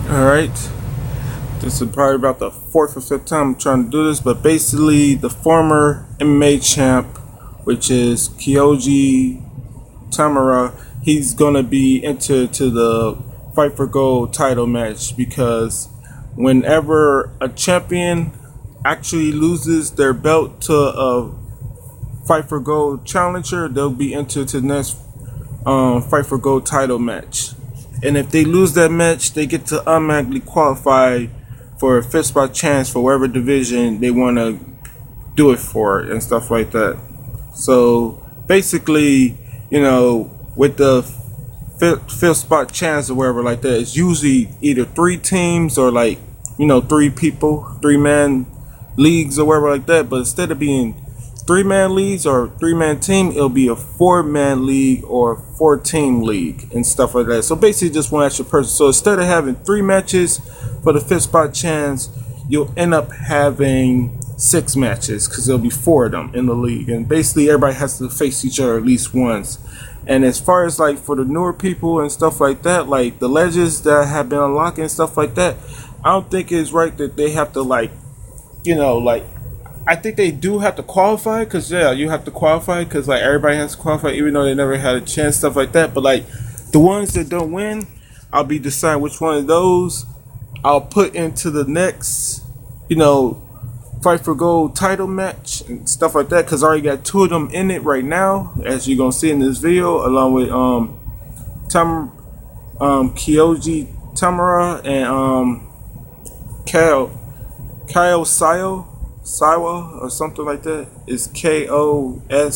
Alright, this is probably about the fourth or fifth time I'm trying to do this, but basically the former MMA champ, which is Kyoji Tamura, he's gonna be entered to the Fight for Gold title match because whenever a champion actually loses their belt to a Fight for Gold challenger, they'll be entered to the next Fight for Gold title match. And if they lose that match, they get to automatically qualify for a fifth spot chance for whatever division they want to do it for and stuff like that. So basically, with the fifth spot chance or whatever like that, it's usually either three teams or three people, 3-man leagues or whatever like that. But instead of being 3-man leagues or 3-man team, it'll be a 4-man league or 4-team league and stuff like that. So basically just one extra person. So instead of having 3 matches for the fifth spot chance, you'll end up having 6 matches because there'll be 4 of them in the league. And basically everybody has to face each other at least once. And as far as for the newer people and stuff like that, like the legends that have been unlocked and stuff like that, I don't think it's right that they have to I think they do have to qualify because you have to qualify because everybody has to qualify even though they never had a chance, stuff like that. But the ones that don't win, I'll be deciding which one of those I'll put into the next Fight for Gold title match and stuff like that because I already got 2 of them in it right now, as you're gonna see in this video, along with Kyoji Tamura and Kyle Sawa or something like that. It's Kosawa. I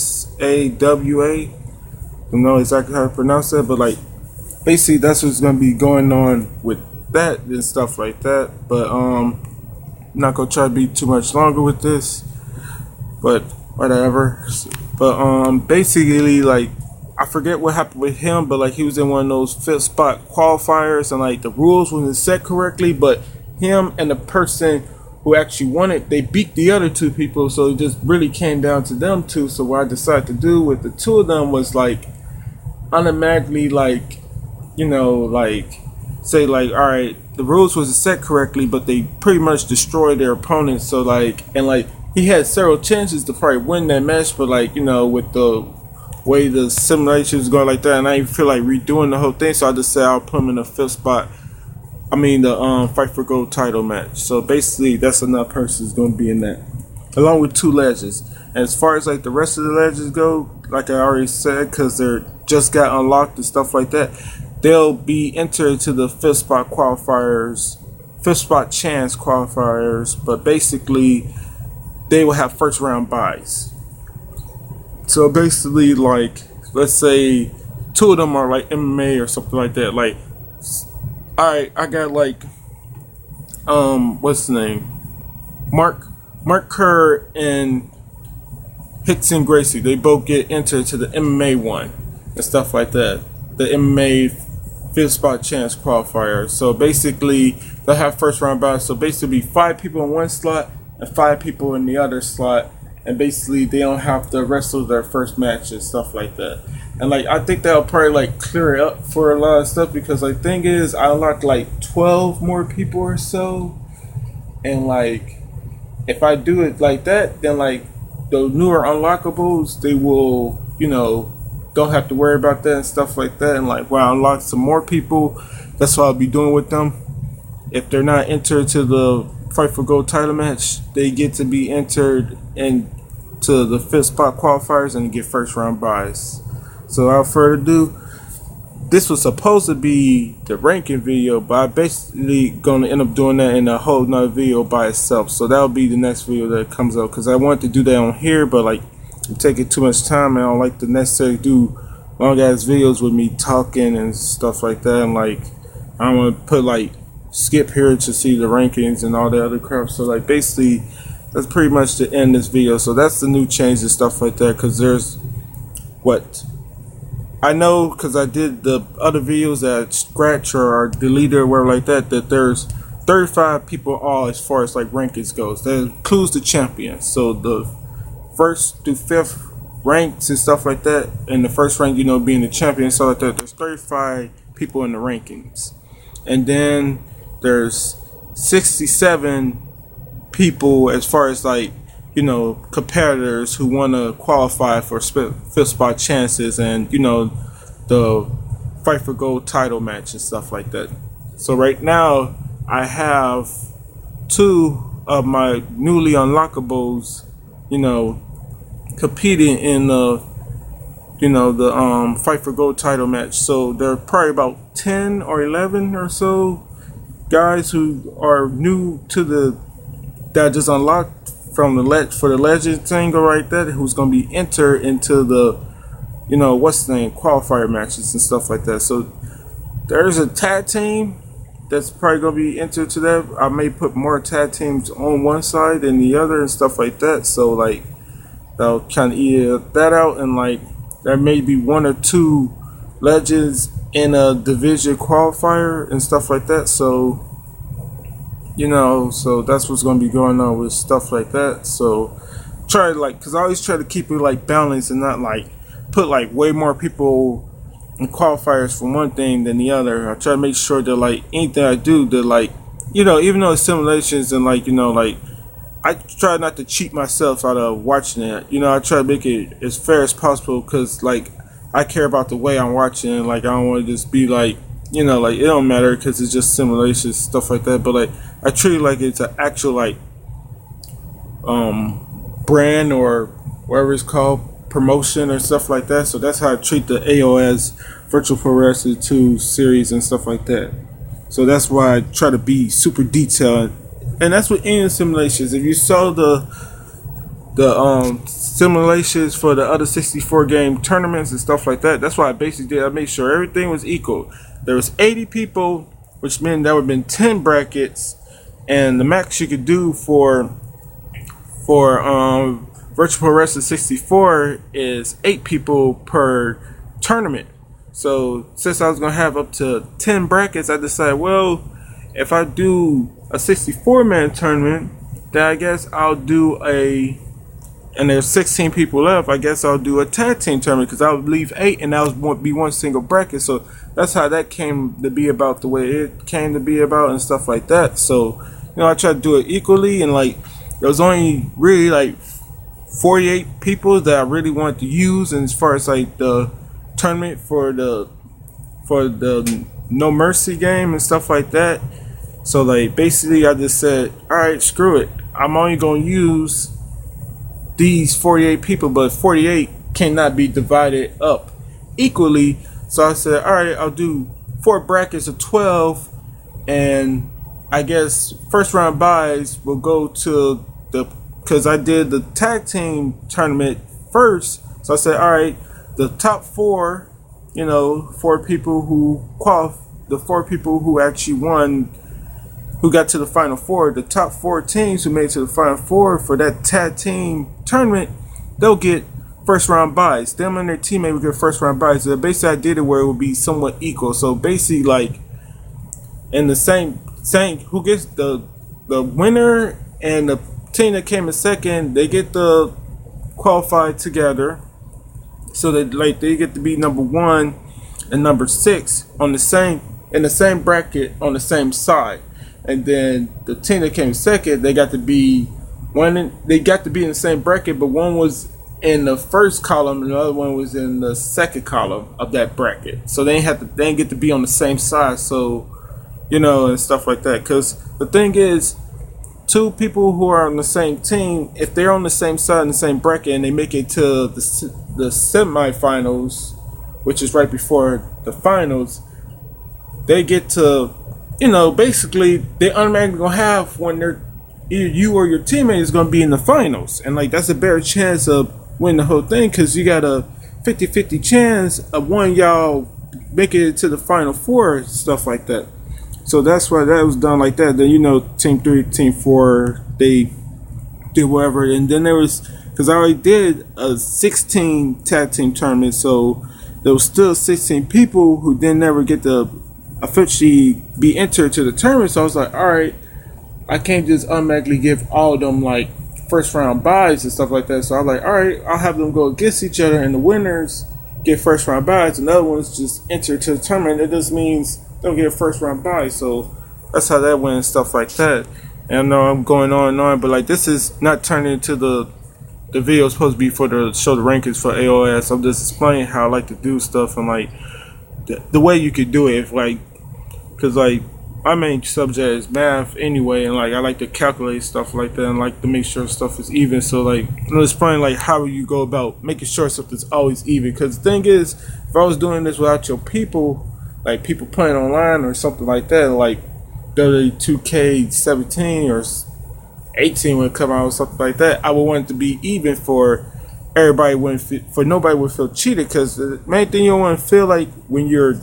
don't know exactly how to pronounce that, but basically that's what's gonna be going on with that and stuff like that. But I'm not gonna try to be too much longer with this, but whatever. But basically I forget what happened with him, but he was in one of those fifth spot qualifiers and the rules wasn't set correctly, but him and the person who actually won it, they beat the other 2 people, so it just really came down to them 2. So what I decided to do with the 2 of them was automatically say alright, the rules wasn't set correctly, but they pretty much destroyed their opponent. So he had several chances to probably win that match, but with the way the simulation was going like that, and I didn't feel like redoing the whole thing, so I just said I'll put him in the fifth spot. The Fight for Gold title match. So basically, that's another person who's going to be in that, along with 2 legends. And as far as the rest of the legends go, like I already said, because they're just got unlocked and stuff like that, they'll be entered to the fifth spot qualifiers, fifth spot chance qualifiers. But basically, they will have first round buys. So basically, let's say 2 of them are MMA or something like that. Alright, I got what's the name? Mark Kerr and Hickson Gracie. They both get entered to the MMA one and stuff like that. The MMA fifth spot chance qualifier. So basically they'll have first round buys. So basically 5 people in one slot and 5 people in the other slot. And basically they don't have to wrestle their first match and stuff like that. And I think that'll probably clear it up for a lot of stuff because thing is I unlocked 12 more people or so, and if I do it like that, then the newer unlockables, they will don't have to worry about that and stuff like that. And when I unlock some more people, that's what I'll be doing with them. If they're not entered to the Fight for Gold title match, they get to be entered into the fifth spot qualifiers and get first round buys. So without further ado, this was supposed to be the ranking video, but I basically gonna end up doing that in a whole nother video by itself. So that'll be the next video that comes out because I wanted to do that on here, but I'm taking too much time and I don't like to necessarily do long ass videos with me talking and stuff like that. And I don't want to put skip here to see the rankings and all that other crap. So basically that's pretty much the end of this video. So that's the new change and stuff like that because there's what I know, because I did the other videos that scratch or delete or whatever like that, that there's 35 people all as far as rankings goes. That includes the champions. So the first through fifth ranks and stuff like that, and the first rank, being the champion and stuff like that, there's 35 people in the rankings. And then there's 67 people as far as like, competitors who want to qualify for fifth spot chances, and the fight for gold title match and stuff like that. So right now I have two of my newly unlockables, competing in the fight for gold title match. So there are probably about 10 or 11 or so guys who are new to that just unlocked from for the legend single right there, who's going to be entered into the qualifier matches and stuff like that. So there's a tag team that's probably going to be entered to that. I may put more tag teams on one side than the other and stuff like that. So like that'll kind of eat that out, and like there may be one or two legends in a division qualifier and stuff like that. So so that's what's going to be going on with stuff like that. So try because I always try to keep it like balanced and not like put like way more people in qualifiers for one thing than the other. I try to make sure that like anything I do, that like even though it's simulations and like like I try not to cheat myself out of watching it. I try to make it as fair as possible, because like I care about the way I'm watching it. Like I don't want to just be like like it don't matter because it's just simulations, stuff like that. But like I treat it like it's an actual like brand or whatever it's called, promotion or stuff like that. So that's how I treat the AOS Virtual Pro Wrestling 2 series and stuff like that. So that's why I try to be super detailed, and that's with any simulations. If you saw the simulations for the other 64 game tournaments and stuff like that, that's what I basically did. I made sure everything was equal. There was 80 people, which meant there would have been 10 brackets, and the max you could do for Virtual Pro Wrestling 64 is 8 people per tournament. So since I was going to have up to 10 brackets, I decided, well, if I do a 64-man tournament, then I guess I'll do and there's 16 people left, I guess I'll do a tag team tournament, because I would leave 8 and that would be one single bracket. So that's how that came to be about, the way it came to be about and stuff like that. So I tried to do it equally, and like there was only really like 48 people that I really wanted to use, and as far as like the tournament for the No Mercy game and stuff like that. So like basically I just said, alright, screw it, I'm only gonna use these 48 people, but 48 cannot be divided up equally. So I said, alright, I'll do 4 brackets of 12, and I guess first round buys will go to because I did the tag team tournament first. So I said, alright, the top 4, 4 people who the 4 people who actually won, who got to the final 4, the top 4 teams who made it to the final 4 for that tag team tournament, they'll get first round buys. Them and their teammate will get first round buys. So basically I did it where it would be somewhat equal. So basically like in the same who gets the winner and the team that came in second, they get the qualified together. So that like they get to be number 1 and number 6 in the same bracket on the same side. And then the team that came second, they got to be in the same bracket, but one was in the first column and the other one was in the second column of that bracket. So they didn't get to be on the same side. So and stuff like that. Because the thing is, 2 people who are on the same team, if they're on the same side in the same bracket and they make it to the semifinals, which is right before the finals, they get to basically they automatically gonna have, when they're either you or your teammate is gonna be in the finals, and like that's a better chance of winning the whole thing, because you got a 50-50 chance of one y'all making it to the final 4, stuff like that. So that's why that was done like that. Then team 3, team 4, they did whatever, and then there was, because I already did a 16 tag team tournament, so there was still 16 people who didn't never get to officially be entered to the tournament. So I was like, alright, I can't just automatically give all of them like first round buys and stuff like that. So I was like, alright, I'll have them go against each other, and the winners get first round buys, and the other ones just enter to the tournament. It just means they'll get a first round bye. So that's how that went and stuff like that. And I know I'm going on and on, but like this is not turning into the video is supposed to be for the show the rankings for AOS. I'm just explaining how I like to do stuff and like the way you could do it. If like, cause like my main subject is math anyway, and like I like to calculate stuff like that and like to make sure stuff is even. So like I'm explaining like how you go about making sure something's always even. Cause the thing is, if I was doing this without your people, like people playing online or something like that, like W2K17 or 18 would come out or something like that, I would want it to be even for everybody. For nobody would feel cheated, because the main thing you don't want to feel like when you're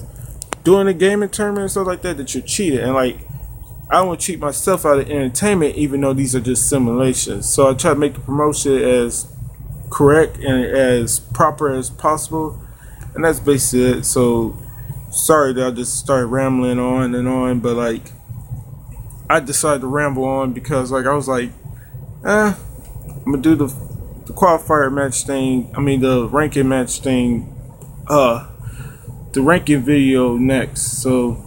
doing a gaming tournament and stuff like that, that you're cheated. And like I don't want to cheat myself out of entertainment, even though these are just simulations. So I try to make the promotion as correct and as proper as possible, and that's basically it. So sorry that I just started rambling on and on, but like I decided to ramble on because like I was like, I'm gonna do the qualifier match thing. I mean the ranking match thing, the ranking video next. So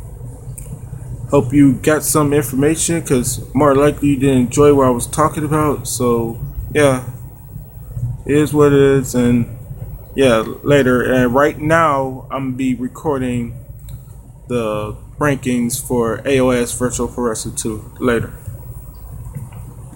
hope you got some information, because more likely you didn't enjoy what I was talking about. So yeah, it is what it is, and yeah, later. And right now I'm gonna be recording the rankings for AOS Virtual Pro Wrestling 2 later.